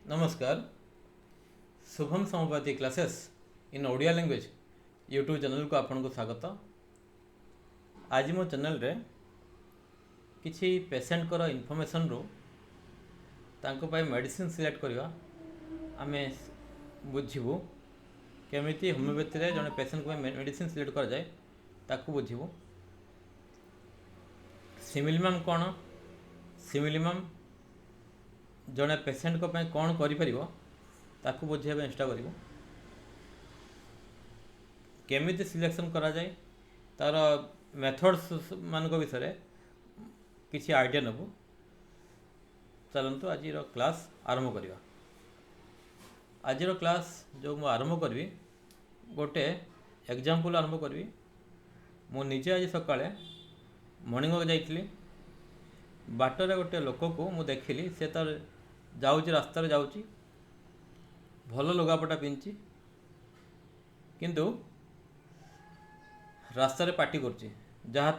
नमस्कार। Shubham Sampati classes in Odia language YouTube channel को आपन को स्वागत। आज मो चैनल रे किछि पेशेंट कर इनफॉरमेशन रो तांको पाई मेडिसिन सिलेक्ट करवा आमे बुझिबू केमिति होमियोपैथी रे जने पेशेंट को मेडिसिन सिलेक्ट कर जाए ताकू बुझिबू। सिमिलिमम कौन सिमिलिमम जड़े पेशेंट को कौन कर बुझे चेष्टा करूँ केमिति सिलेक्शन करा जाए तार मेथड्स मान विषय किसी आइडिया नबू। चलतु आज क्लास आरंभ करवा। आज क्लास जो मु आरंभ करी गोटे एग्जाम्पल आरंभ करी। मु निजे आज सकाळे मॉर्निंग वॉक जाइली बाटर गोटे लोक को मु देखिली से तार जाऊँच रास्तार जाऊँच भल लुगापटा पिंधि किंतु रास्तार पार्टी करुच्ची जहाँ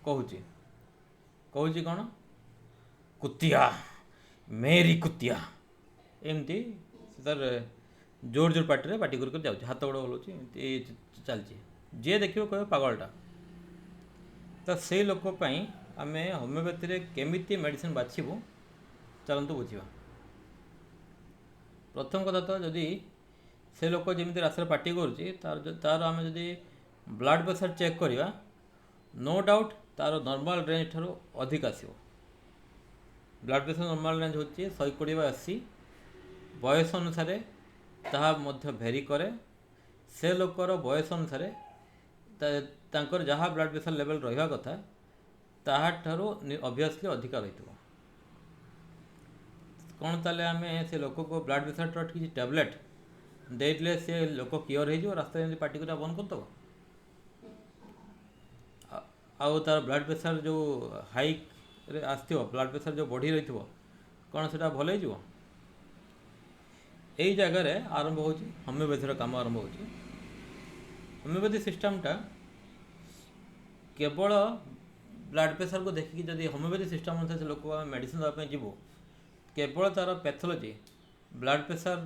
कहूँ कौन कुतिया मेरी कुतिया एमती तार जोर जोर पार्टी पार्टी कर जाऊँ हाथ गोड़ हलुची चलती जी देखिए कह पागलटा। तो से लोकपाई आम होमियोपैथी केमिति मेडिसिन बाछबू चलतु बुझा। प्रथम कथा तो जदि से लोक जमी रास्ता पार्टी तार आम जदि ब्लड प्रेशर चेक करवा नो डाउट तार नॉर्मल रेंज ठार अधिक आसो। ब्लड प्रेशर नॉर्मल रेंज हूँ 120/80 बयस अनुसार ताहा मध्य भेरी करे से लोकर बयस अनुसार तांकर जहाँ ब्लड प्रेशर लेवल रहा कथा ताहाठारो ऑब्वियसली अधिका रही कौन ताले आम से लोक को ब्लड प्रेशर किसी टैबलेट देले से लोक क्योर हो रास्ता पार्टी कर बंद करदेव आउ तार ब्लड प्रेशर जो हाई आसो ब्लड प्रेशर जो बढ़ी रही कौन से भल हो जगार आरंभ हो होमियोपैथी काम आरंभ हो होमियोपैथी सिस्टमटा केवल ब्लड प्रेशर को देखिए जदि होमियोपैथी सिस्टम अनुसार से लोक मेडिसिन देवाई जीवु केवल तार पैथोलॉजी ब्लड प्रेशर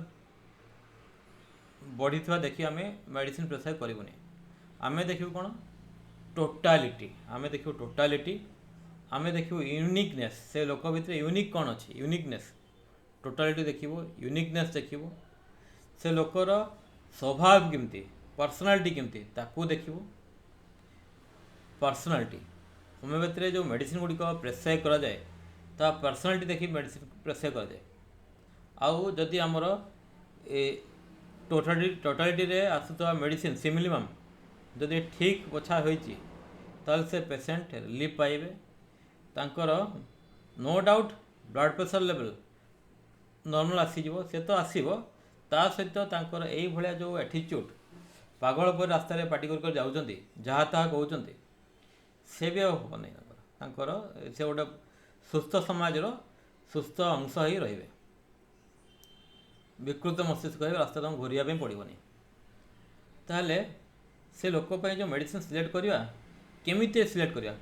बढ़ी देखिए आम मेडिसिन प्रेस्क्राइब करूनी आम देखू कौन टोटालिटी आम देखू टोटालिटी आम देखू यूनिकनेस से लोक भितर यूनिक कौन अच्छी यूनिकनेस टोटालिटी देखो यूनिकनेस देखो से लोकर स्वभाव केमती पर्सनालिटी केमती ताकू देखो पर्सनालिटी होमियोपैथी जो मेडिसिन गुड़िक प्रेस्क्राइब करा जाए ता पर्सनालिटी देखिए मेडिसिन प्रेस्क्राइब करा जाए। आउ जदि आमर टोटालिटी रे आसुवा मेडिसिन सिमिलिमम जदि ठीक बछा होइची ताल से पेशेंट रिलीफ पाइबे तांकर no doubt blood pressure level normal आसीजिवो से तो आसीबो ता सहित तांकर एई भलिया जो एटीट्यूड पागल पर रास्ता पार्टी कर जाउचंती जहाँ ताहा कहउचंती से भी हम नहीं से गोटे सुस्थ समाज सुस्थ अंश ही रे विकृत मस्तिष्क रास्ता तुम घूरिया पड़ोनी ताहले से लोकपाई जो मेडिसिन सिलेक्ट करवा केमी सिलेक्ट करवा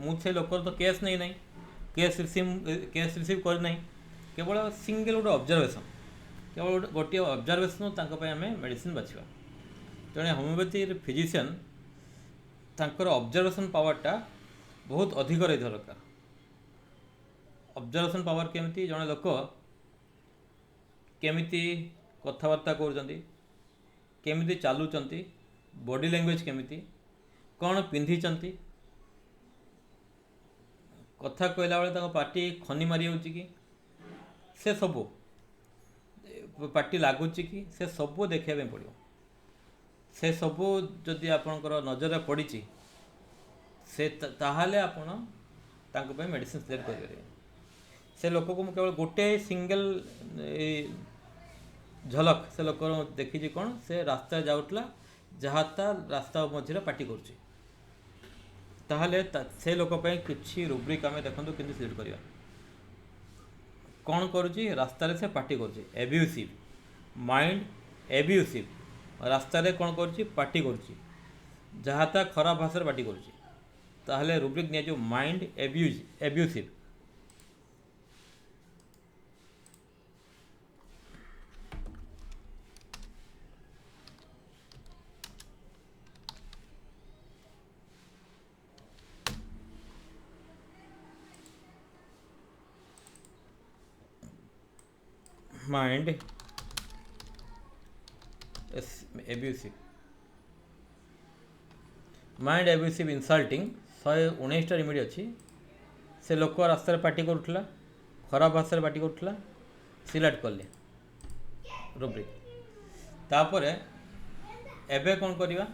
मुझे लोकर तो केस नहीं ना केस रिसीव करना केवल सिंगल गोटे ऑब्जर्वेशन केवल गोटे ऑब्जर्वेशन आम मेडिसिन बाछवा तेणु होमियोपैथी फिजिशियन तांकर ऑब्जर्वेशन पावरटा बहुत अधिक रही दरकार। ऑब्जर्वेशन पावर केमिति जड़े लोक केमिति कथबार्ता करुँच केमिति चलुंच बॉडी लैंग्वेज केमिति कौन पिंधि कथा कहला बेले पार्टी खनी मारी हो कि से सबू पार्टी लगुच कि से सबू देखा पड़ो से सबू जदि आपणकर नजर पड़ी से ताहले आपण तांको मेडिसिन सिलेक्ट करेंगे। से लोक को केवल गोटे सिंगल झलक से लोक देखी कौन से रास्ता जाऊला जहाँ ता रास्ता मझे पार्टी करें से लोकपाई किसी रुब्रिक आम देखो कि सिलेक्ट करवा कौन करुच्ची रास्तार से पार्टी करूसीव माइंड एब्यूसिव रास्तार कौन करुच्ची पार्टी करुच्ची जहाँ ता खराब भाषा पार्टी करुच्ची ताहले रुब्रिक निया mind abusive mind abusive mind abusive insulting 119टा रिमेडी अच्छी से लोक रास्तार पार्टी करूला खराब भाषा पार्टी करूला सिलेक्ट कले रुब्रिक तापर एबे कौन करवा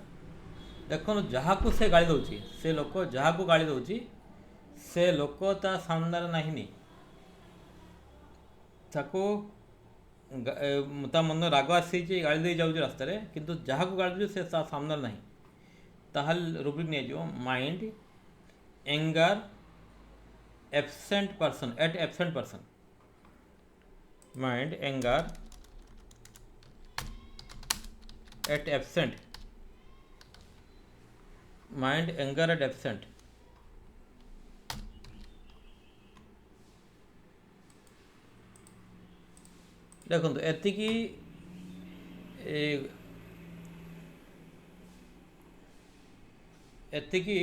देखो जहाँ को से गाड़ी दौर से लोक जहाँ को गाड़ी दौर से लोक ता सामने नहीं ताको ता मन राग आसी गाड़ी दे जाऊँ रास्तार किंतु जहाँ को गाड़ी दे से सामने नहीं ताहल रुब्रिक नहीं mind anger absent person at absent person mind anger at absent mind anger at absent देखो एतिकी एतिकी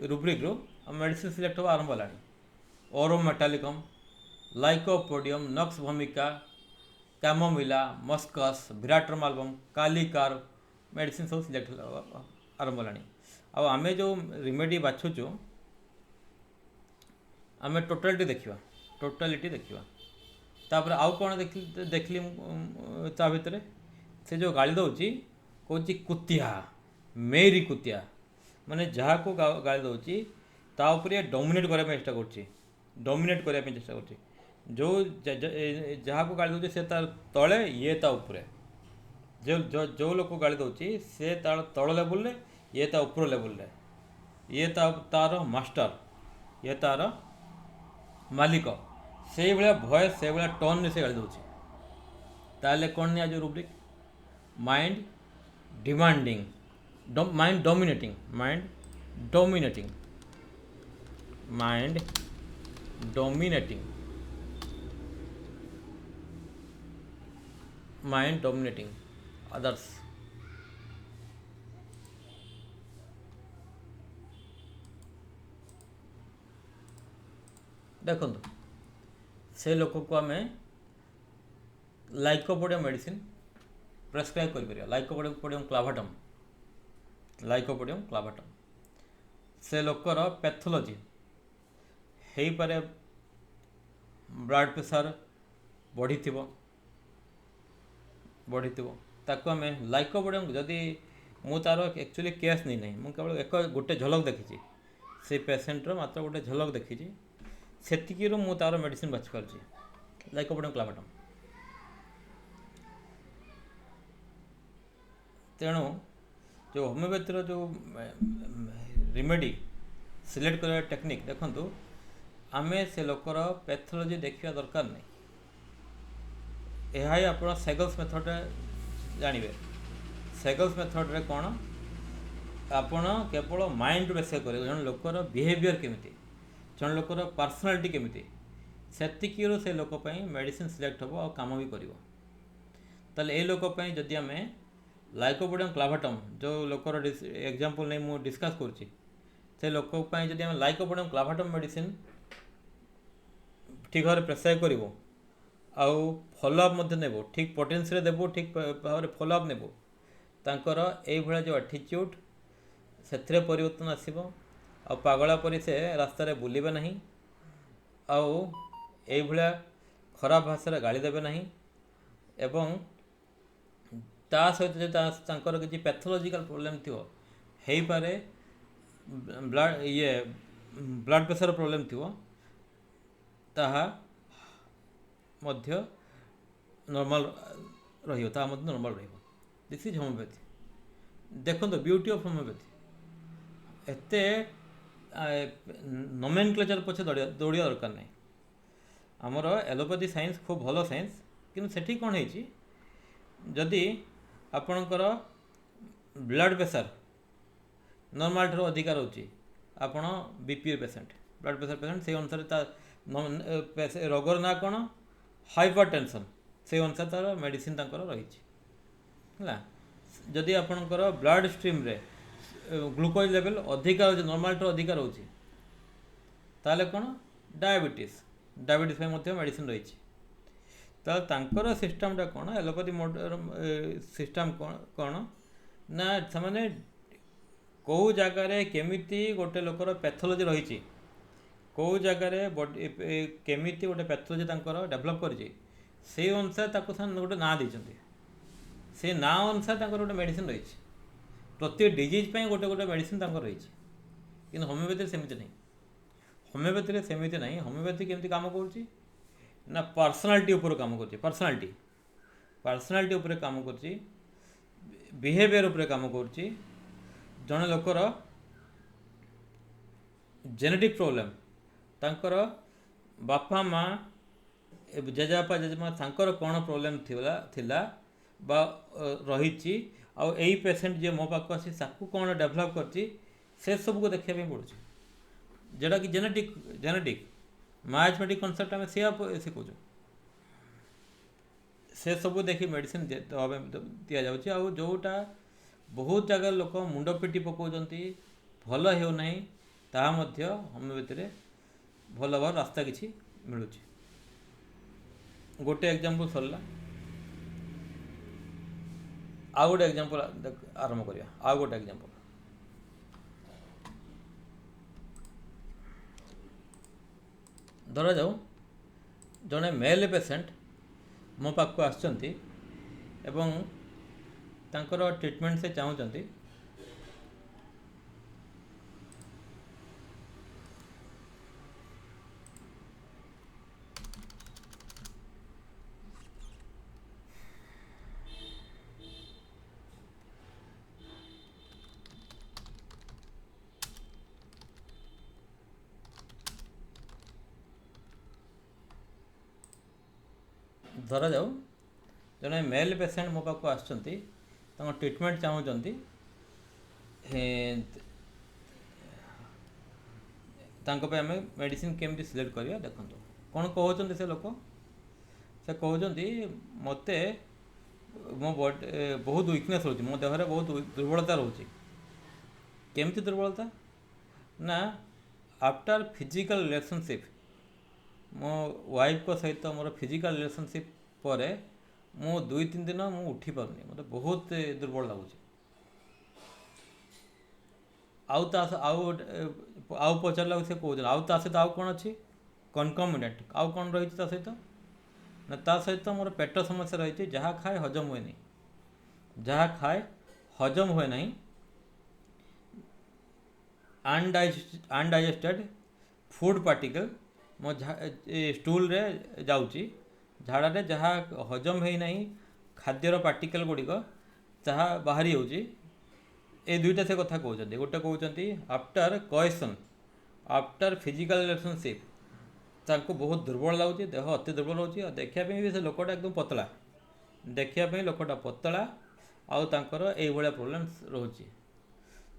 रुब्रिक रो मेडिसिन सिलेक्ट हो आरंभ है ओरोम मेटालिकम लाइकोपोडियम नक्स भूमिका कैमोमिला मस्कस विराट्रम आल्बम कालिकार मेडिसिन सब सिलेक्ट आरंभ है आम जो रिमेडी बाछुचु आम टोटालिटी देखा तापर आउ कौन देखली ता भितर से जो गाली दौची कौच कुतिया मेरी कुतिया माने जहाँ को गाली दौची ता ऊपर डोमिनेट करने चेष्टा कर जो जहाँ को गाली दौची से तार तले ये ता ऊपर जो जो जो लोग गाली दौची से तार तल लेवल ये ता ऊपर लेवल ये तार मास्टर ये तार मालिक से भाया भॉइस से भाया टोन से गाली दौची ताले कौन नहीं आज rubric mind demanding mind dominating mind dominating mind dominating mind dominating others देखो से लोक को आम लाइकोपोडियम मेडिसिन प्रेस्क्राइब कर लाइकोपोडियम क्लाभाटम से लोकर पैथोलॉजी हो पारे ब्लड प्रेशर बढ़ी ताको आम लाइकोपोडियम जदि मु तार एक्चुअली केस नहीं ना मुझे केवल एक गोटे झलक देखी से पेसेंटर मात्र गोटे झलक देखी सेतिकी मु तार मेडिसिन बाछि पारछि लाइकोपोडियम क्लाभाटम तेणु जो होमियोपैथी जो रिमेडी सिलेक्ट कर टेक्निक देखंतु आमे से लोकर पैथोलॉजी देखिया दरकार नहीं यह आप सेगल्स मेथड जानवे सेगल्स मेथड रे कौन आपण केवल माइंड बेस कर जन लोकर बिहेवियर केमिति जन लोकर पर्सनालिटी केमिति सेतिकी से लोक मेडिसिन सिलेक्ट हम और काम भी कर ताले ए लोक जदि आम लाइकोपोडियम क्लाभाटम जो लोकर एग्जांपल नहीं मु डिस्कस करुच्ची से लोक जदि आम लाइकोपोडियम क्लाभाटम मेडिसिन ठीक भाव प्रेस्क्राइब करूँ आउ फॉलोअप नेब ठीक पोटेंस देव ठीक भाव फॉलोअप नेब तांकर ये जो एटीट्यूड से परिवर्तन आसब आ पागला परी से रास्तार बुलबे ना आउ ये खराब भाषा गाली देवे ना एवं ता सहित जो किसी पैथोलॉजिकल प्रोब्लेम थी हो पारे ब्लड प्रेशर प्रोब्लेम थी ताहा मध्य नॉर्मल रही नॉर्मल रही दिस इज होमियोपैथी देखो ब्यूटी ऑफ होमियोपैथी एते नोमेनक्लेचर पछे दौड़िया दरकार नहीं आमर एलोपैथी साइंस खूब भल साइंस किंतु सेठी कौन है जदि आपणकर ब्लड प्रेशर नॉर्मल ठार अधिकार रोचे आपण BP patient blood pressure patient से अनुसार रोगर ना कौन हाइपर टेंशन से अनुसार तार मेडिसिन रही है जदि आपणकर ब्लड स्ट्रीम रे ग्लूकोज लेवल अधिकार रोचे नॉर्मल ठार अधिकार रोचे ताले कौन डायबिटीज मेडिसिन रही ତାଙ୍କର ସିଷ୍ଟମଟା କ'ଣ, ଏଲୋପାଥି ସିଷ୍ଟମ କ'ଣ ନା ସେମାନେ କେଉଁ ଜାଗାରେ କେମିତି ଗୋଟେ ଲୋକର ପ୍ୟାଥୋଲୋଜି ରହିଛି, କେଉଁ ଜାଗାରେ କେମିତି ଗୋଟେ ପ୍ୟାଥୋଲୋଜି ତାଙ୍କର ଡେଭଲପ୍ କରିଛି, ସେଇ ଅନୁସାରେ ତାକୁ ସେମାନେ ଗୋଟେ ନାଁ ଦେଇଛନ୍ତି। ସେଇ ନାଁ ଅନୁସାରେ ତାଙ୍କର ଗୋଟେ ମେଡ଼ିସିନ ରହିଛି। ପ୍ରତି ଡିଜିଜ୍ ପାଇଁ ଗୋଟେ ଗୋଟେ ମେଡ଼ିସିନ ତାଙ୍କର ରହିଛି। କିନ୍ତୁ ହୋମିଓପାଥିରେ ସେମିତି ନାହିଁ। ହୋମିଓପାଥିରେ ସେମିତି ନାହିଁ। ହୋମିଓପାଥି କେମିତି କାମ କରୁଛି ନା ପର୍ସନାଲିଟି ଉପରେ କାମ କରୁଛି। ପର୍ସନାଲିଟି ଉପରେ କାମ କରୁଛି, ବିହେଭିଅର ଉପରେ କାମ କରୁଛି। ଜଣେ ଲୋକର ଜେନେଟିକ୍ ପ୍ରୋବ୍ଲେମ୍, ତାଙ୍କର ବାପା ମା ଜେଜେବାପା ଜେଜେମା ତାଙ୍କର କ'ଣ ପ୍ରୋବ୍ଲେମ୍ ଥିଲା ବା ରହିଛି, ଆଉ ଏଇ ପେସେଣ୍ଟ ଯିଏ ମୋ ପାଖକୁ ଆସି ତାକୁ କ'ଣ ଡେଭଲପ୍ କରିଛି, ସେସବୁକୁ ଦେଖିବା ପାଇଁ ପଡ଼ୁଛି। ଯେଉଁଟାକି ଜେନେଟିକ୍ ମାୟାଜମେଟିକ୍ କନସେପ୍ଟ ଆମେ ସେୟା ଶିଖୁଛୁ। ସେସବୁ ଦେଖି ମେଡ଼ିସିନ ଦିଆଯାଉଛି। ଆଉ ଯେଉଁଟା ବହୁତ ଜାଗାରେ ଲୋକ ମୁଣ୍ଡ ପିଟି ପକାଉଛନ୍ତି, ଭଲ ହେଉନାହିଁ, ତାହା ମଧ୍ୟ ହୋମିଓପାଥିରେ ଭଲ ହେବାର ରାସ୍ତା କିଛି ମିଳୁଛି। ଗୋଟେ ଏକ୍ଜାମ୍ପଲ୍ ସରିଲା, ଆଉ ଗୋଟେ ଏକ୍ଜାମ୍ପଲ୍ ଆରମ୍ଭ କରିବା। ଆଉ ଗୋଟେ ଏକ୍ଜାମ୍ପଲ୍, ଧରାଯାଉ ଜଣେ ମେଲ୍ ପେସେଣ୍ଟ ମୋ ପାଖକୁ ଆସୁଛନ୍ତି ଏବଂ ତାଙ୍କର ଟ୍ରିଟମେଣ୍ଟ ସେ ଚାହୁଁଛନ୍ତି। ଧରାଯାଉ ଜଣେ ମେଲ୍ ପେସେଣ୍ଟ ମୋ ପାଖକୁ ଆସୁଛନ୍ତି, ତାଙ୍କ ଟ୍ରିଟମେଣ୍ଟ ଚାହୁଁଛନ୍ତି। ତାଙ୍କ ପାଇଁ ଆମେ ମେଡ଼ିସିନ କେମିତି ସିଲେକ୍ଟ କରିବା ଦେଖନ୍ତୁ। କ'ଣ କହୁଛନ୍ତି ସେ ଲୋକ? ସେ କହୁଛନ୍ତି ମୋତେ ମୋ ବହୁତ ୱିକନେସ୍ ରହୁଛି, ମୋ ଦେହରେ ବହୁତ ଦୁର୍ବଳତା ରହୁଛି। କେମିତି ଦୁର୍ବଳତା? ନା ଆଫ୍ଟର ଫିଜିକାଲ୍ ରିଲେସନସିପ୍, ମୋ ୱାଇଫ୍ଙ୍କ ସହିତ ମୋର ଫିଜିକାଲ୍ ରିଲେସନସିପ୍ ପରେ ମୁଁ 2-3 ଦିନ ମୁଁ ଉଠିପାରୁନି, ମୋତେ ବହୁତ ଦୁର୍ବଳ ଲାଗୁଛି। ଆଉ ପଚାରିଲାକୁ ସେ କହୁଛନ୍ତି ଆଉ ତା ସହିତ ଆଉ କ'ଣ ଅଛି, କନକମିନେଣ୍ଟ ଆଉ କ'ଣ ରହିଛି ତା ସହିତ? ନା ତା ସହିତ ମୋର ପେଟ ସମସ୍ୟା ରହିଛି, ଯାହା ଖାଏ ହଜମ ହୁଏନି, ଅନଡାଇଜେଷ୍ଟେଡ୍ ଫୁଡ୍ ପାର୍ଟିକଲ୍ ମୋ ଷ୍ଟୁଲରେ ଯାଉଛି, ଝାଡ଼ାରେ ଯାହା ହଜମ ହେଇନାହିଁ ଖାଦ୍ୟର ପାର୍ଟିକଲ୍ ଗୁଡ଼ିକ ତାହା ବାହାରି ଯାଉଛି। ଏ ଦୁଇଟା ସେ କଥା କହୁଛନ୍ତି। ଗୋଟେ କହୁଛନ୍ତି ଆଫ୍ଟର କଏସନ୍, ଆଫ୍ଟର ଫିଜିକାଲ୍ ରିଲେସନସିପ୍ ତାଙ୍କୁ ବହୁତ ଦୁର୍ବଳ ଲାଗୁଛି, ଦେହ ଅତି ଦୁର୍ବଳ ରହୁଛି। ଆଉ ଦେଖିବା ପାଇଁ ବି ସେ ଲୋକଟା ଏକଦମ ପତଳା, ଆଉ ତାଙ୍କର ଏଇଭଳିଆ ପ୍ରୋବ୍ଲେମ୍ସ ରହୁଛି।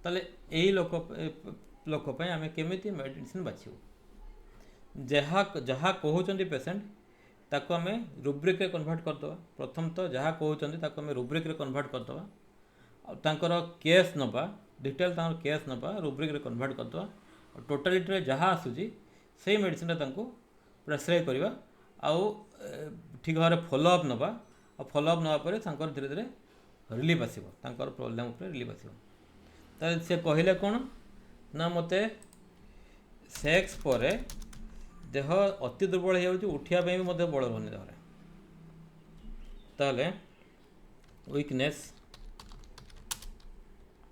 ତାହେଲେ ଏଇ ଲୋକ ପାଇଁ ଆମେ କେମିତି ମେଡ଼ିସିନ ବାଛିବୁ? ଯାହା କହୁଛନ୍ତି ପେସେଣ୍ଟ ତାକୁ ଆମେ ରୁବ୍ରିକ୍ରେ କନଭର୍ଟ କରିଦେବା। ପ୍ରଥମତଃ ଯାହା କହୁଛନ୍ତି ତାକୁ ଆମେ ରୁବ୍ରିକ୍ରେ କନଭର୍ଟ କରିଦେବା। ଆଉ ତାଙ୍କର କେସ୍ ନେବା, ଡିଟେଲ୍ ତାଙ୍କର କେସ୍ ନେବା, ରୁବ୍ରିକ୍ରେ କନଭର୍ଟ କରିଦେବା। ଆଉ ଟୋଟାଲିଟିରେ ଯାହା ଆସୁଛି ସେଇ ମେଡ଼ିସିନଟା ତାଙ୍କୁ ପ୍ରେସ୍କ୍ରାଇବ୍ କରିବା। ଆଉ ଠିକ୍ ଭାବରେ ଫଲୋଅପ୍ ନେବା। ଆଉ ଫଲୋଅପ୍ ନେବା ପରେ ତାଙ୍କର ଧୀରେ ଧୀରେ ରିଲିଫ୍ ଆସିବ, ତାଙ୍କର ପ୍ରୋବ୍ଲେମ୍ ଉପରେ ରିଲିଫ୍ ଆସିବ। ତାହେଲେ ସେ କହିଲେ କ'ଣ ନା ମୋତେ ସେକ୍ସ ପରେ ଦେହ ଅତି ଦୁର୍ବଳ ହେଇଯାଉଛି, ଉଠିବା ପାଇଁ ବି ମଧ୍ୟ ବଳ ରହୁନି ଦେହରେ। ତାହେଲେ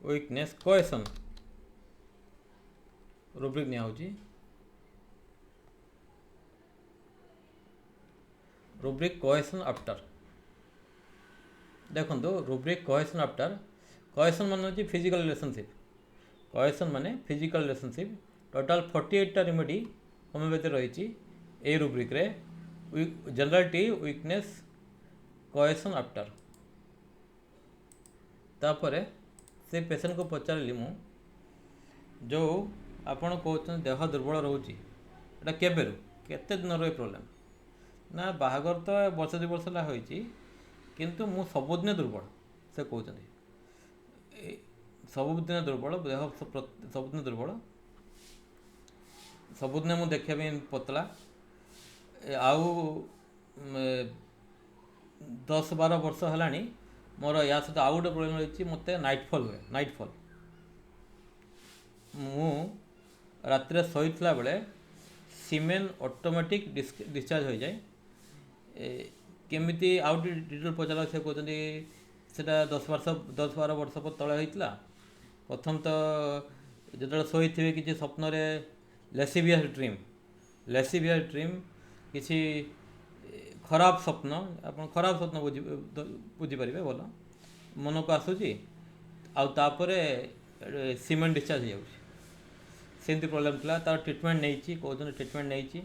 ୱିକନେସ୍ କଏସନ୍ ରୁବ୍ରିକ୍ ନିଆହେଉଛି। ରୁବ୍ରିକ୍ କଏସନ୍ ଆଫ୍ଟର, ଦେଖନ୍ତୁ ରୁବ୍ରିକ୍ କଏସନ୍ ଆଫ୍ଟର, କଏସନ୍ ମାନେ ହେଉଛି ଫିଜିକାଲ୍ ରିଲେସନସିପ୍। ଟୋଟାଲ୍ 48ଟା ରେମେଡ଼ି ହୋମିଓପାଥି ରହିଛି ଏଇ ରୁବ୍ରିକ୍ରେ। ଜେନେରାଲିଟି, ୱିକନେସ୍, କଏସନ୍ ଆଫ୍ଟର। ତାପରେ ସେ ପେସେଣ୍ଟକୁ ପଚାରିଲି ମୁଁ, ଯେଉଁ ଆପଣ କହୁଛନ୍ତି ଦେହ ଦୁର୍ବଳ ରହୁଛି, ଏଇଟା କେବେରୁ, କେତେ ଦିନର ଏ ପ୍ରୋବ୍ଲେମ୍? ନା ବାହାଘର ତ ବର୍ଷ 2 ବର୍ଷ ହେଲା ହୋଇଛି, କିନ୍ତୁ ମୁଁ ସବୁଦିନ ଦୁର୍ବଳ। ସେ କହୁଛନ୍ତି ସବୁଦିନ ଦୁର୍ବଳ, ଦେହ ସବୁଦିନ ଦୁର୍ବଳ, ସବୁଦିନ ମୁଁ ଦେଖିବା ପାଇଁ ପତଳା, ଆଉ 10-12 ବର୍ଷ ହେଲାଣି ମୋର ୟା ସହିତ ଆଉ ଗୋଟେ ପ୍ରୋବ୍ଲେମ୍ ରହିଛି, ମୋତେ ନାଇଟଫଲ୍ ହୁଏ। ନାଇଟଫଲ୍, ମୁଁ ରାତିରେ ଶୋଇଥିଲା ବେଳେ ସିମେନ୍ ଅଟୋମେଟିକ୍ ଡିସଚାର୍ଜ ହୋଇଯାଏ। କେମିତି ଆଉ ଡିଟେଲ୍ ପଚାର, ସେ କହୁଛନ୍ତି ସେଇଟା 10-12 ବର୍ଷ ତଳେ ହେଇଥିଲା। ପ୍ରଥମ ତ ଯେତେବେଳେ ଶୋଇଥିବେ କିଛି ସ୍ୱପ୍ନରେ ଲେସିଭିୟସ୍ ଡ୍ରିମ୍ କିଛି ଖରାପ ସ୍ୱପ୍ନ, ଆପଣ ଖରାପ ସ୍ୱପ୍ନ ବୁଝିପାରିବେ ଭଲ, ମନକୁ ଆସୁଛି, ଆଉ ତାପରେ ସିମେଣ୍ଟ ଡିସଚାର୍ଜ ହେଇଯାଉଛି। ସେମିତି ପ୍ରୋବ୍ଲେମ୍ ଥିଲା। ତାର ଟ୍ରିଟମେଣ୍ଟ ନେଇଛି, କହୁଛନ୍ତି ଟ୍ରିଟମେଣ୍ଟ ନେଇଛି।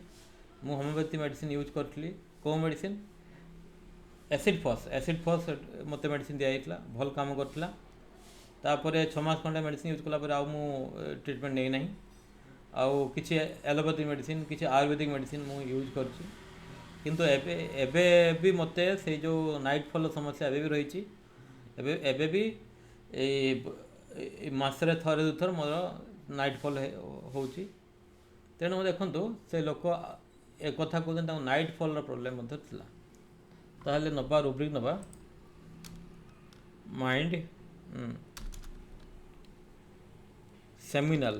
ମୁଁ ହୋମିଓପାଥି ମେଡ଼ିସିନ୍ ୟୁଜ୍ କରିଥିଲି। କେଉଁ ମେଡ଼ିସିନ୍? ଏସିଡ଼୍ ଫସ୍ ମୋତେ ମେଡ଼ିସିନ୍ ଦିଆଯାଇଥିଲା, ଭଲ କାମ କରିଥିଲା। ତାପରେ 6 ମାସ ଖଣ୍ଡେ ମେଡ଼ିସିନ୍ ୟୁଜ୍ କଲା ପରେ ଆଉ ମୁଁ ଟ୍ରିଟମେଣ୍ଟ ନେଇନାହିଁ। ଆଉ କିଛି ଆଲୋପାଥି ମେଡ଼ିସିନ୍, କିଛି ଆୟୁର୍ବେଦିକ ମେଡ଼ିସିନ୍ ମୁଁ ୟୁଜ୍ କରିଛି। କିନ୍ତୁ ଏବେ ବି ମୋତେ ସେଇ ଯେଉଁ ନାଇଟଫଲ୍ ସମସ୍ୟା ଏବେ ବି ରହିଛି। ଏବେ ବି ଏଇ ମାସରେ ଥରେ ଦୁଇଥର ମୋର ନାଇଟଫଲ୍ ହେଉଛି। ତେଣୁ ଦେଖନ୍ତୁ, ସେ ଲୋକ ଏକଥା କହୁଛନ୍ତି ତାଙ୍କୁ ନାଇଟଫଲ୍ର ପ୍ରୋବ୍ଲେମ୍ ମଧ୍ୟ ଥିଲା। ତାହେଲେ ନେବା ରୁବ୍ରିକ୍ ନେବା ମାଇଣ୍ଡ ସେମିନାଲ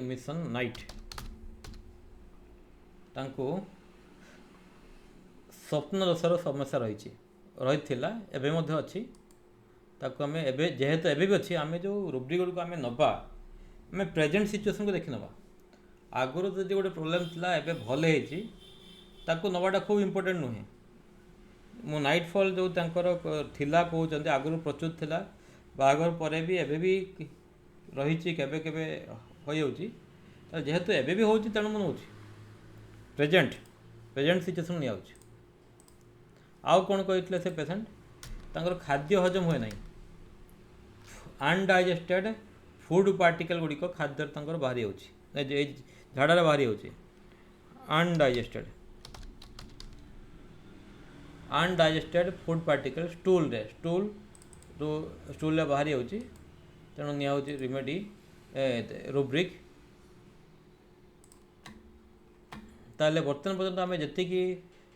ଇମିସନ୍ ନାଇଟ୍। ତାଙ୍କୁ ସ୍ୱପ୍ନ ଦୋଷର ସମସ୍ୟା ରହିଥିଲା, ଏବେ ମଧ୍ୟ ଅଛି। ତାକୁ ଆମେ ଏବେ ଯେହେତୁ ଏବେ ବି ଅଛି, ଆମେ ଯେଉଁ ରୁବ୍ରିକ୍ ଗୁଡ଼ିକୁ ଆମେ ନେବା, ଆମେ ପ୍ରେଜେଣ୍ଟ ସିଚୁଏସନ୍କୁ ଦେଖି ନେବା। ଆଗରୁ ଯଦି ଗୋଟେ ପ୍ରୋବ୍ଲେମ୍ ଥିଲା ଏବେ ଭଲ ହେଇଛି, ତାକୁ ନେବାଟା ଖୁବ୍ ଇମ୍ପୋର୍ଟାଣ୍ଟ ନୁହେଁ। ମୁଁ ନାଇଟଫଲ୍ ଯେଉଁ ତାଙ୍କର ଥିଲା କହୁଛନ୍ତି ଆଗରୁ ପ୍ରଚୁର ଥିଲା, ବାହାଘର ପରେ ବି ଏବେ ବି ରହିଛି, କେବେ କେବେ ହୋଇଯାଉଛି। ଯେହେତୁ ଏବେ ବି ହେଉଛି, ତେଣୁ ମୁଁ ନେଉଛି ପ୍ରେଜେଣ୍ଟ ସିଚୁଏସନ୍ ନିଆଯାଉଛି। ଆଉ କ'ଣ କହିଥିଲେ ସେ ପେସେଣ୍ଟ? ତାଙ୍କର ଖାଦ୍ୟ ହଜମ ହୁଏ ନାହିଁ, ଅନଡାଇଜେଷ୍ଟେଡ଼ ଫୁଡ଼ ପାର୍ଟିକଲ୍ ଗୁଡ଼ିକ ଖାଦ୍ୟରେ ତାଙ୍କର ବାହାରି ଯାଉଛି, ଏଇ ଝାଡ଼ାରେ ବାହାରି ଯାଉଛି। ଅନଡାଇଜେଷ୍ଟେଡ଼ ଫୁଡ଼ ପାର୍ଟିକଲ୍ ଷ୍ଟୁଲରେ ବାହାରି ଯାଉଛି। ତେଣୁ ନିଆହେଉଛି ରିମେଡ଼ି ରୁବ୍ରିକ୍। ତାହେଲେ ବର୍ତ୍ତମାନ ପର୍ଯ୍ୟନ୍ତ ଆମେ ଯେତିକି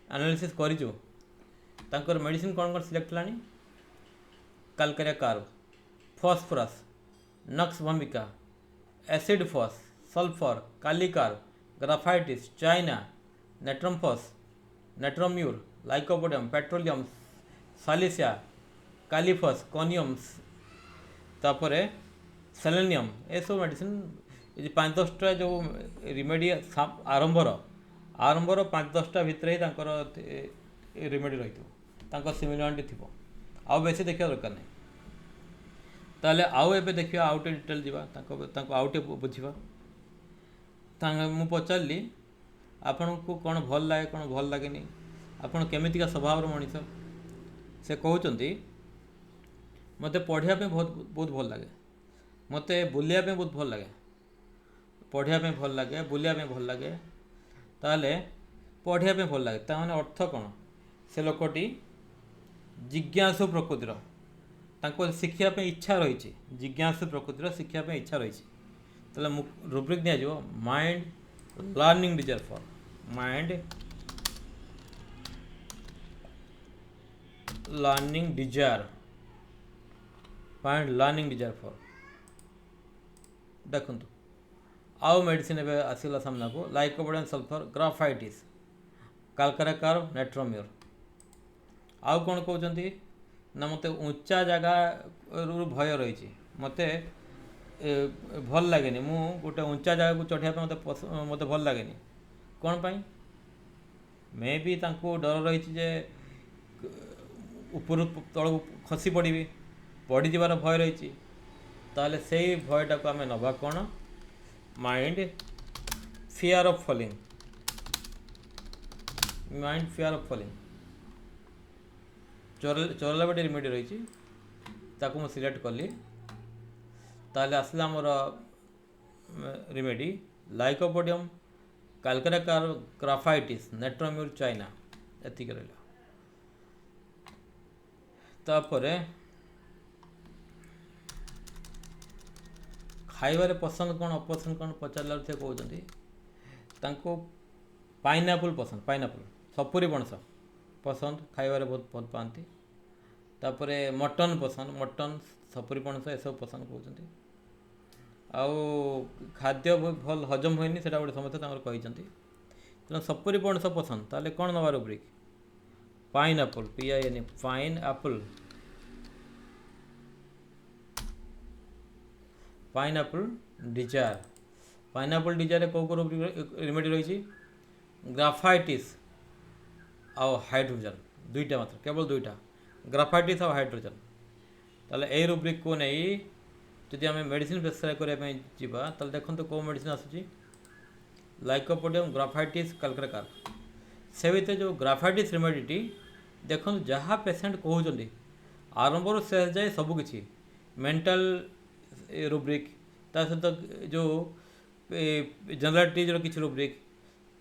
ଆନାଲିସିସ୍ କରିଛୁ, ତାଙ୍କର ମେଡ଼ିସିନ୍ କ'ଣ କ'ଣ ସିଲେକ୍ଟ ହେଲାଣି? Calcarea carb, phosphorus, nux vomica, acid phos, sulphur, kali carb, graphites, china, natrum phos, natrum mur, lycopodium, petroleum, silicea, kali phos, coniums, ତାପରେ ସେଲେନିୟମ୍, ଏସବୁ ମେଡ଼ିସିନ୍ 5-10ଟା ଯେଉଁ ରିମେଡ଼ି ଆରମ୍ଭର 5-10ଟା ଭିତରେ ହିଁ ତାଙ୍କର ରିମେଡ଼ି ରହିଥିବ, ତାଙ୍କ ସିମିଲାରିଟି ଥିବ, ଆଉ ବେଶୀ ଦେଖିବା ଦରକାର ନାହିଁ। ତାହେଲେ ଆଉ ଏବେ ଦେଖିବା, ଆଉ ଟିକେ ଡିଟେଲ୍ ଯିବା, ତାଙ୍କୁ ଆଉ ଟିକେ ବୁଝିବା। ମୁଁ ପଚାରିଲି ଆପଣଙ୍କୁ କ'ଣ ଭଲ ଲାଗେ, କ'ଣ ଭଲ ଲାଗେନି, ଆପଣ କେମିତିକା ସ୍ୱଭାବର ମଣିଷ? ସେ କହୁଛନ୍ତି ମୋତେ ପଢ଼ିବା ପାଇଁ ବହୁତ ଭଲ ଲାଗେ, ମୋତେ ବୁଲିବା ପାଇଁ ବହୁତ ଭଲ ଲାଗେ। ପଢ଼ିବା ପାଇଁ ଭଲ ଲାଗେ, ବୁଲିବା ପାଇଁ ଭଲ ଲାଗେ। ତାହେଲେ ପଢ଼ିବା ପାଇଁ ଭଲ ଲାଗେ, ତା'ମାନେ ଅର୍ଥ କ'ଣ? ସେ ଲୋକଟି ଜିଜ୍ଞାସୁ ପ୍ରକୃତିର, ତାଙ୍କୁ ଶିଖିବା ପାଇଁ ଇଚ୍ଛା ରହିଛି, ଜିଜ୍ଞାସୁ ପ୍ରକୃତିର ଶିଖିବା ପାଇଁ ଇଚ୍ଛା ରହିଛି। ତାହେଲେ ରୁବ୍ରିକ୍ ଦିଆଯିବ ମାଇଣ୍ଡ ଲର୍ଣ୍ଣିଂ ଡିଜାୟାର ଫର୍ ଦେଖନ୍ତୁ। ଆଉ ମେଡ଼ିସିନ୍ ଏବେ ଆସିଲା ସାମ୍ନାକୁ, ଲାଇକୋପୋଡ଼ିୟମ୍, ସଲଫର, ଗ୍ରାଫାଇଟିସ୍, କାଲକାରିଆ କାର୍ଭ, ନେଟ୍ରୋମ୍ୟୁର। ଆଉ କ'ଣ କହୁଛନ୍ତି ନା ମୋତେ ଉଞ୍ଚା ଜାଗାରୁ ଭୟ ରହିଛି, ମୋତେ ଭଲ ଲାଗେନି, ମୁଁ ଗୋଟେ ଉଞ୍ଚା ଜାଗାକୁ ଚଢ଼ିବା ପାଇଁ ମୋତେ ଭଲ ଲାଗେନି। କ'ଣ ପାଇଁ? ମେ ବି ତାଙ୍କୁ ଡର ରହିଛି ଯେ ଉପରୁ ତଳକୁ ଖସି ପଡ଼ିଯିବାର ଭୟ ରହିଛି। ତାହେଲେ ସେଇ ଭୟଟାକୁ ଆମେ ନେବା କ'ଣ? Mind fear of falling. ଚୋରାଲା ଗୋଟେ ରିମେଡ଼ି ରହିଛି, ତାକୁ ମୁଁ ସିଲେକ୍ଟ କଲି। ତାହେଲେ ଆସିଲା ଆମର ରିମେଡ଼ି ଲାଇକୋପୋଡ଼ିୟମ୍, କାଲକାରିଆ କାର୍ଭ, ଗ୍ରାଫାଇଟିସ୍, ନେଟ୍ରୋମ୍ୟୁର, ଚାଇନା, ଏତିକି ରହିଲା। ତାପରେ ଖାଇବାରେ ପସନ୍ଦ କ'ଣ ଅପସନ୍ଦ କ'ଣ ପଚାରିଲାରୁ ସେ କହୁଛନ୍ତି ତାଙ୍କୁ ପାଇନାପଲ୍ ପସନ୍ଦ, ପାଇନାପଲ୍ ସପୁରି ପଣସ ପସନ୍ଦ, ଖାଇବାରେ ବହୁତ ଭଲ ପାଆନ୍ତି। ତାପରେ ମଟନ୍ ପସନ୍ଦ, ମଟନ୍ ସପୁରି ପଣସ ଏସବୁ ପସନ୍ଦ କହୁଛନ୍ତି। ଆଉ ଖାଦ୍ୟ ଭଲ ହଜମ ହୁଏନି ସେଇଟା ଗୋଟେ ସମସ୍ତେ ତାଙ୍କର କହିଛନ୍ତି। ତେଣୁ ସପୁରି ପଣସ ପସନ୍ଦ, ତାହେଲେ କ'ଣ ନେବା rubric? Pineapple, PIN, pine apple, pineapple desire. ପାଇନାପଲ୍ ଡିଜାୟାରରେ କେଉଁ କେଉଁ ରେମେଡ଼ି ରହିଛି? ଗ୍ରାଫାଇଟିସ୍ ଆଉ ହାଇଡ୍ରୋଜେନ୍, ଦୁଇଟା ମାତ୍ର, କେବଳ ଦୁଇଟା, ଗ୍ରାଫାଇଟିସ୍ ଆଉ ହାଇଡ୍ରୋଜେନ୍। ତାହେଲେ ଏଇ ରୁବ୍ରିକ୍କୁ ନେଇ ଯଦି ଆମେ ମେଡ଼ିସିନ୍ ପ୍ରେସ୍କ୍ରାଇବ୍ କରିବା ପାଇଁ ଯିବା ତାହେଲେ ଦେଖନ୍ତୁ କେଉଁ ମେଡ଼ିସିନ୍ ଆସୁଛି? ଲାଇକୋପୋଡ଼ିୟମ୍, ଗ୍ରାଫାଇଟିସ୍, କାଲକ୍ରେକାର। ସେ ଭିତରେ ଯେଉଁ ଗ୍ରାଫାଇଟିସ୍ ରେମେଡ଼ିଟି ଦେଖନ୍ତୁ ଯାହା ପେସେଣ୍ଟ କହୁଛନ୍ତି ଆରମ୍ଭରୁ ଶେଷ ଯାଏ ସବୁକିଛି ମେଣ୍ଟାଲ ରୁବ୍ରିକ୍, ତା ସହିତ ଯେଉଁ ଜେନେରାଲିଟିଜ୍ର କିଛି ରୁବ୍ରିକ୍,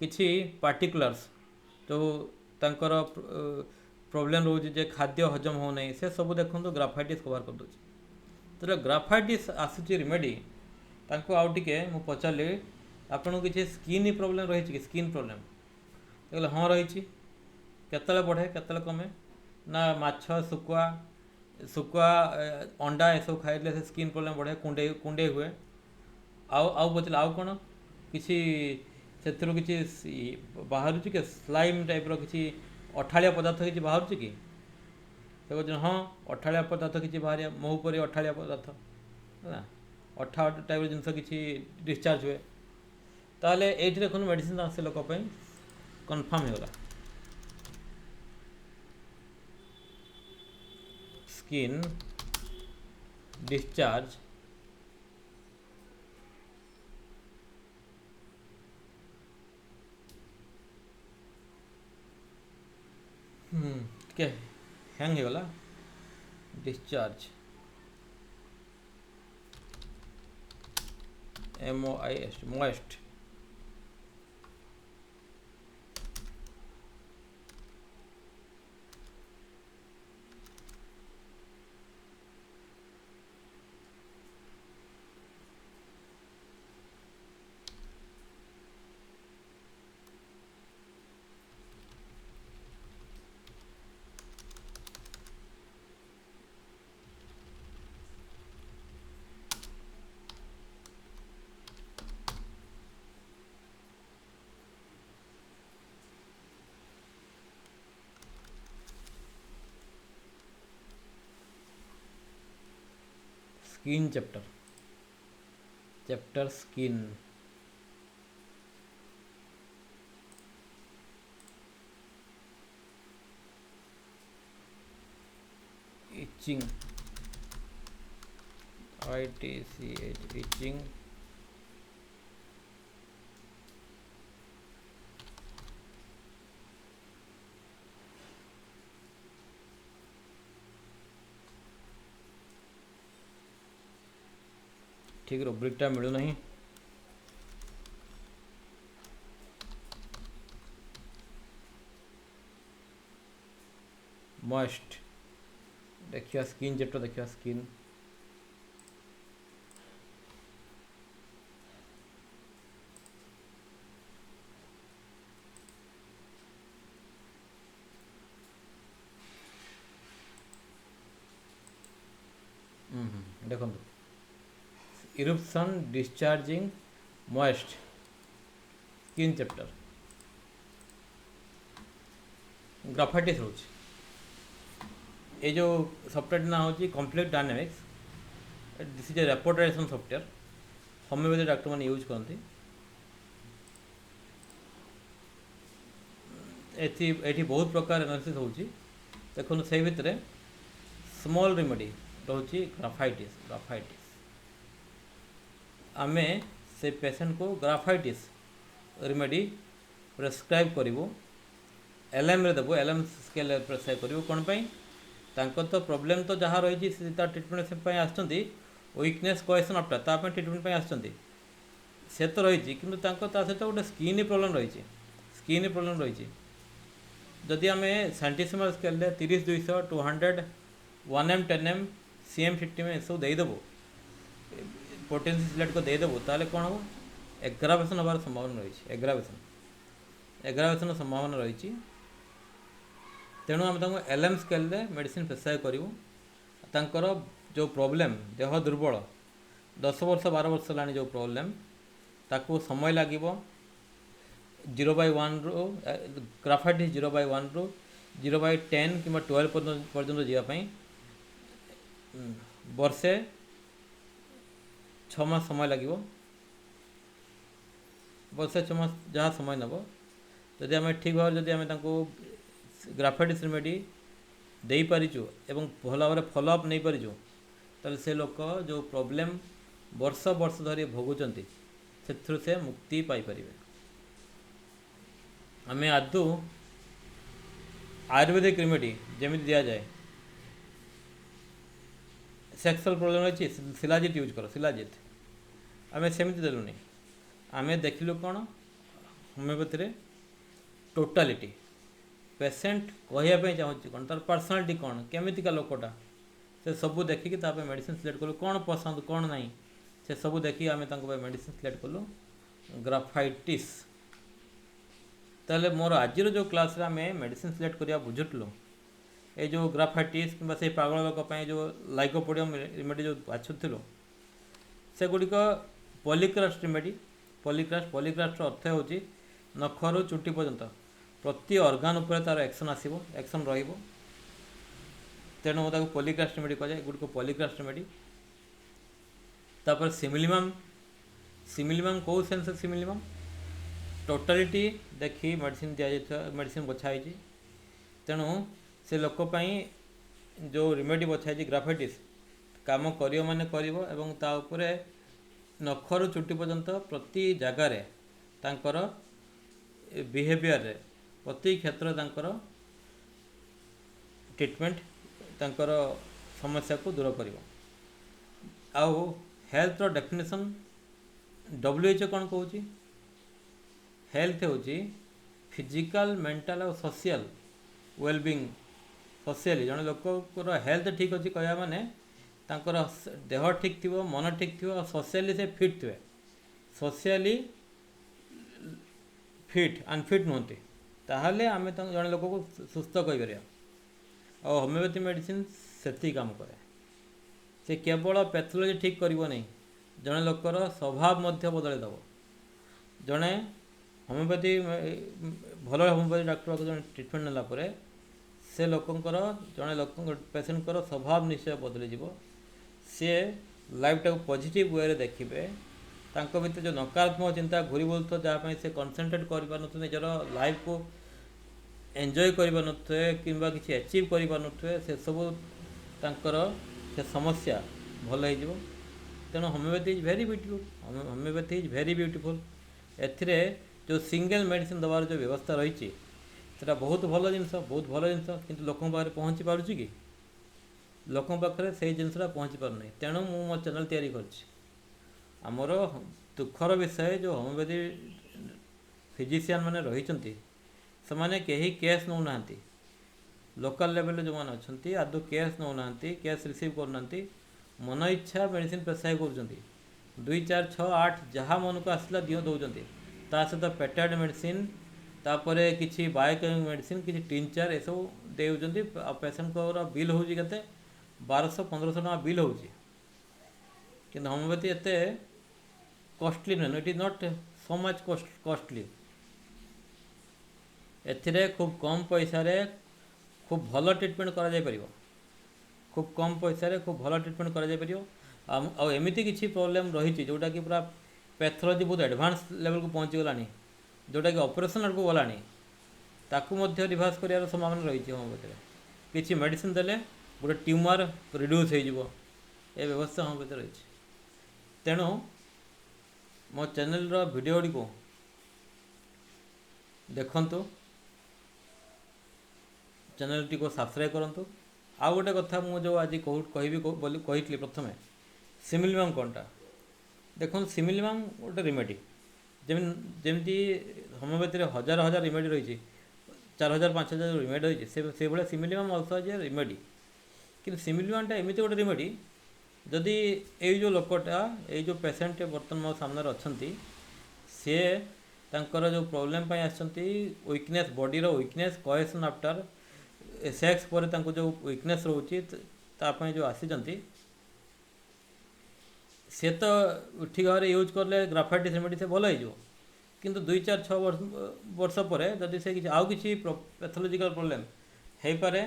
କିଛି ପାର୍ଟିକୁଲାର୍ସ ଯେଉଁ ତାଙ୍କର ପ୍ରୋବ୍ଲେମ୍ ରହୁଛି ଯେ ଖାଦ୍ୟ ହଜମ ହେଉନାହିଁ ସେ ସବୁ ଦେଖନ୍ତୁ ଗ୍ରାଫାଇଟିସ୍ କଭର୍ କରିଦେଉଛି। ତେବେ ଗ୍ରାଫାଇଟିସ୍ ଆସୁଛି ରେମେଡ଼ି, ତାଙ୍କୁ ଆଉ ଟିକେ ମୁଁ ପଚାରିଲି ଆପଣଙ୍କୁ କିଛି ସ୍କିନ୍ ପ୍ରୋବ୍ଲେମ୍ ରହିଛି କି? ସ୍କିନ୍ ପ୍ରୋବ୍ଲେମ୍ କହିଲେ ହଁ ରହିଛି। କେତେବେଳେ ବଢ଼େ କେତେବେଳେ କମେ? ନା ମାଛ, ଶୁଖୁଆ, ଅଣ୍ଡା ଏସବୁ ଖାଇଲେ ସେ ସ୍କିନ୍ ପ୍ରୋବ୍ଲେମ୍ ବଢ଼େ, କୁଣ୍ଡେଇ ହୁଏ। ଆଉ ପଚାରିଲେ ଆଉ କ'ଣ କିଛି ସେଥିରୁ କିଛି ବାହାରୁଛି କି? ସ୍ଲାଇମ୍ ଟାଇପ୍ର କିଛି ଅଠାଳିଆ ପଦାର୍ଥ କିଛି ବାହାରୁଛି କି? ସେ କହୁଛନ୍ତି ହଁ ଅଠାଳିଆ ପଦାର୍ଥ କିଛି ବାହାରିବା, ମହୁ ପରି ଅଠାଳିଆ ପଦାର୍ଥ ହେଲା, ଅଠା ଟାଇପ୍ର ଜିନିଷ କିଛି ଡିସଚାର୍ଜ ହୁଏ। ତାହେଲେ ଏଇଠି ଦେଖନ୍ତୁ ମେଡ଼ିସିନ୍ ସେ ଲୋକ ପାଇଁ କନଫର୍ମ ହେଇଗଲା। ସ୍କିନ୍ ଡିସଚାର୍ଜ ଟିକେ ହ୍ୟାଙ୍ଗ ହେଇଗଲା। Discharge MOIST, moist। Skin chapter skin. Itching, ITCH, itching. ठीक रुब्रिकटा मिलूना। मॉइस्ट देखिए, स्किन चैप्टर देखिए, स्किन देखो eruption discharging moist skin chapter graphites रोच। ये जो सॉफ्टवेयर ना हो complete dynamics, this is a repertorisation software, homoeopathy doctor मैंने यूज करती। एठी बहुत प्रकार एनालिसिस होची। देखो से भितर स्मॉल रेमेडी रोची ग्राफाइटिस आमे से पेशेंट को ग्राफाइटिस रेमेडी प्रेस्क्राइब करूँ, LM रे देबो, LM स्केल प्रेस्क्राइब करूँ। कौन पाई तांको तो प्रॉब्लम तो जहाँ रही ट्रिटमेंट से आसुँच, वीकनेस कोहेसन ऑफ्टर ताप ट्रिटमेंट आसुँच से तो रही कि सहित गोटे स्किन प्रॉब्लम रही, स्किन प्रॉब्लम रही। जदि आम सेंटीसीमल scale 30, 200, 200, 1M, 10M, CM, 50M सब देदेबू पोटेंसी सिलेक्ट को देदेबू ताले कौन हम एग्रावेशन हबार संभावना रही एग्रावेशन संभावना रही तेणु आम एलएम स्केल मेडिसिन प्रेस्क्राइब करूँ तांकर जो प्रोब्लेम देह दुर्बल 10 वर्ष 12 वर्ष है जो प्रोब्लेम ताकू समय लगे 0/1 रु ग्राफाइटिस 0/1 रु 0/10 कि 12 पर्यटन जावाई वर्षे 6 मास समय लगे वर्षे 6 मास जहाँ समय नब जदि आम ठीक भाव जदि आम ग्राफाइटिस रेमेडी दे पारिचु एवं भल भाव फॉलोअप नहीं पारिचु ताले से लोक जो प्रोब्लेम वर्ष वर्ष धरी भोगुंट से मुक्ति पाइपर आम आदु आयुर्वेदिक रेमेडी जमी दि जाए सेक्सुअल प्रोब्लेम अच्छी शिलाजित यूज कर शिलाजित आम सेमती देलुनि आम देखिलु कौन होमियोपैथी टोटालिटी पेसेंट कहवाई चाहूँगी कौन तार पर्सनालीटी कौन केमितिका लोकटा से सबू देखिकी मेडिसिन सिलेक्ट कलु कौन पसंद कौन नहीं से सबू देखिए आम मेडिसिन सिलेक्ट कलु ग्राफाइटिस ताले मोर आज जो क्लास रे आम मेडिसिन सिलेक्ट करिया बुझुटलु ये जो ग्राफाइटिस कि से पागल लोक जो लाइकोपोडियम रेमेडी जो बाछुलु से गुड़िक पॉलीक्रास्ट रेमेडी पॉलीक्रास्ट अर्थ होची नखरु चुटी पर्यंत प्रति अर्गान उपर तार एक्शन आसो एक्शन तेणु मुझे पॉलीक्रास्ट रेमेडी कहुए गुड़िक पॉलीक्रास्ट रेमेडी तापर सिमिलिमम कौ सेन्स सिमिलिमम टोटालिटी देखी मेडिसिन दि मेडिसिन बछाई तेणु से लोकपाई जो रेमेडी बछाई ग्राफाइटिस काम करियो माने करिवो एवं ता उपरे नखरु चुटी पर्यंत प्रति जगार तांकर बिहेवियर रे प्रति क्षेत्र तांकर ट्रीटमेंट तांकर समस्या को दूर करिवो आउ हेल्थ रो डेफिनेशन WHO कौन कहूँ हेल्थ होची फिजिकल मेंटल और सोशल वेलबिंग सोशली जन लोक हेल्थ ठीक अच्छी कहवा माने तांकर देह ठीक थी मन ठीक थी और सोशली से फिट थे सोशली फिट अनफिट नुहति ताहले आम जन लोक को सुस्थ कहीपर और होमियोपैथी मेडिसिन से काम करे से केवल पैथोलॉजी ठीक करिवो नहीं जड़े लोकर स्वभाव मध्य बदल दब जड़े होमियोपैथी भल होमियोपैथी डॉक्टर जो ट्रीटमेंट नेला से लोकंकर जड़े लोक पेसेंट स्वभाव निश्चय बदली जीव सी लाइफ टाक पॉजिटिव वे देखिए तांको भीतर जो नकारात्मक चिंता घूरी बोलते जहाँ से कनसेंट्रेट कर निजर लाइफ को एंजॉय करते कि अचीव कर से सब तांकर से समस्या भल हो तेणु homoeopathy is very beautiful homoeopathy is very beautiful एथिरे जो सिंगल मेडिसिन दबार जो व्यवस्था रही बहुत भल जिनस बहुत भल जिनस किंतु लोक पाखे पहुँची पारुची कि लोक पाखे से जिनसा पहुँची पारना तेणु मु मो चैनल तैयारी करमर दुखर विषय जो होमियोपैथी फिजिशियन मैंने रही से कहीं केस नौ ना लोकल लेवल जो मैंने अच्छा आदौ केस नौ ना केस रिसीव करना मन इच्छा मेडिसिन प्रेस्क्राइब कर 2 4 6 8 जहाँ मन को आसला दियो दौरान ता सहित पेटेड मेडिसिन तापर किसी बायोकेमिक मेडिसिन किसी टिंचर ये सब दे पेसेंट को बिल हो 1200-1500 टका बिल हो होमियोपैथी एत कॉस्टली नुह it is not so much costly एथिरे खूब कम पैसा रे खूब भल ट्रीटमेंट करा जाय परिबो खूब कम पैसा रे खूब भल ट्रीटमेंट करा जाय परिबो आ एमिति किछि प्रॉब्लम रही जोटा कि पूरा पैथोलॉजी बहुत एडवांस लेवल को पहुँची गलानी जोटा कि ऑपरेशन को गलानी ताकू मध्य रिवर्स करियार संभावना रही होमियोपैथी किछि मेडिसिन देले गोटे ट्यूमर रिड्यूस हो व्यवस्था होमियोपैथी रही तेणु मो चैनल रो वीडियो गुड़ी को देखंतु चैनल टी को सब्सक्राइब करंतु आ गोटे कथा मु जो आज कही प्रथम सिमिलिमम कौनटा देखो सिमिलिमम गोटे रेमेडी जमी होमियोपैथी हजार हजार रेमेडी रही 4000-5000 रेमेडी रही से भाई सिमिलिमम अल्सो एज रेमेडी कि सिमिलिममटा एमती गोटे रेमेडी जदि ये जो लोकटा ये जो पेसेंट बर्तमान मो सामने अच्छी सी तांकर जो प्रोब्लेम आसछंती वीकनेस बॉडी रो वीकनेस कोहेसन आफ्टर सेक्स पर तांको जो वीकनेस रोची तापई जो आसीचंती से तो ठीक भाव यूज कले ग्राफाइट रेमेडी से भल हो किंतु 2-4-6 वर्ष पर जदि से आउ किसी पैथोलॉजिकल प्रोब्लेम हो पारे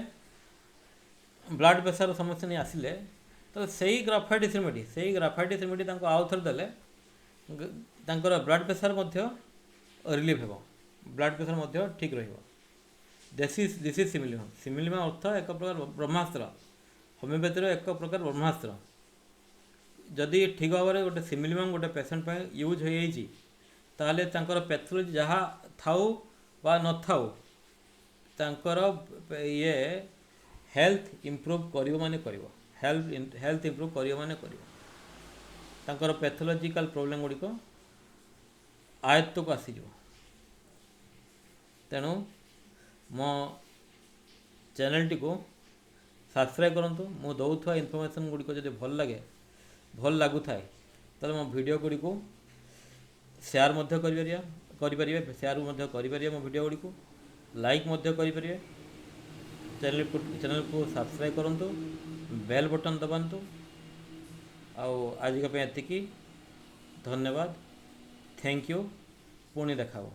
ब्लड प्रेशर समस्या नहीं आसिले तो सही ग्राफाइट रेमेडी आउ थे देले ब्लड प्रेशर रिलीफ हो ब्लड प्रेशर ठीक रहिबो। दिस इज सिमिलिमम अर्थ एक प्रकार ब्रह्मास्त्र होमियोपैथी एक प्रकार ब्रह्मास्त्र जदि ठीक भाव में गोटे सिमिलिमम गोटे पेसेंट यूज हो ताले पैथोलॉजी जहाँ थाउ बा न थाउ ये हेल्थ इम्प्रूव करियो माने करियो हेल्थ इम्प्रूव करियो माने करियो पैथोलॉजिकल प्रोब्लेम गुड़िक आयत्त को आसीज। तेणु मो चैनल टी को सब्सक्राइब करूँ मु दौथुवा इनफॉरमेशन गुड़िक जब भल लगे भल लगु थाए तो मो वीडियो गुड़िक शेयर करें शेयर मो वीडियो गुड़िक लाइक करें चैनल को सब्सक्राइब करूँ बेल बटन दबातु आज एतिकी धन्यवाद थैंक यू पुणी देखाओ।